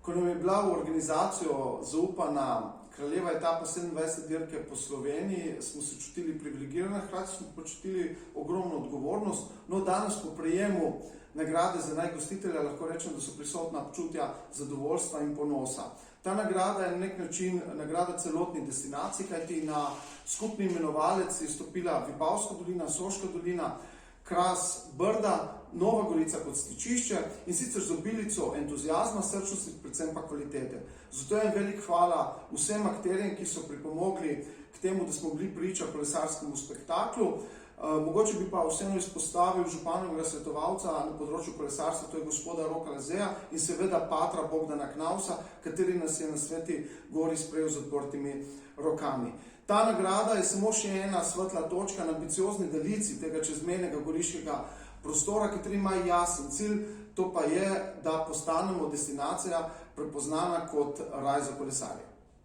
Ko nam je bila v organizacijo zaupana kraljeva etapa 27 dirke po Sloveniji, smo se čutili privilegirani, hkrati smo počutili ogromno odgovornost. No, danes po prejemu nagrade za najgostitelja lahko rečem, da so prisotna občutja zadovoljstva in ponosa. Ta nagrada je na nek način nagrada celotni destinaciji, kajti na skupni imenovalec je stopila Vipavska dolina, Soška dolina, Kras, Brda, Nova Gorica kot stičišče in sicer z obilico entuziazma, srčnosti, predvsem pa kvalitete. Zato je velik hvala vsem akterjem, ki so pripomogli k temu, da smo bili priča kolesarskemu spektaklu. Mogoče bi pa vseeno izpostavil županovega svetovalca na področju kolesarstva, to je gospoda Roka Lezeja in seveda patra Bogdana Knausa, kateri nas je na Sveti Gori sprejel z odprtimi rokami. Ta nagrada je samo še ena svetla točka na ambiciozni daljici tega čezmejnega goriškega prostora, kateri ima jasen cilj, to pa je, da postanemo destinacija prepoznana kot raj za kolesarje.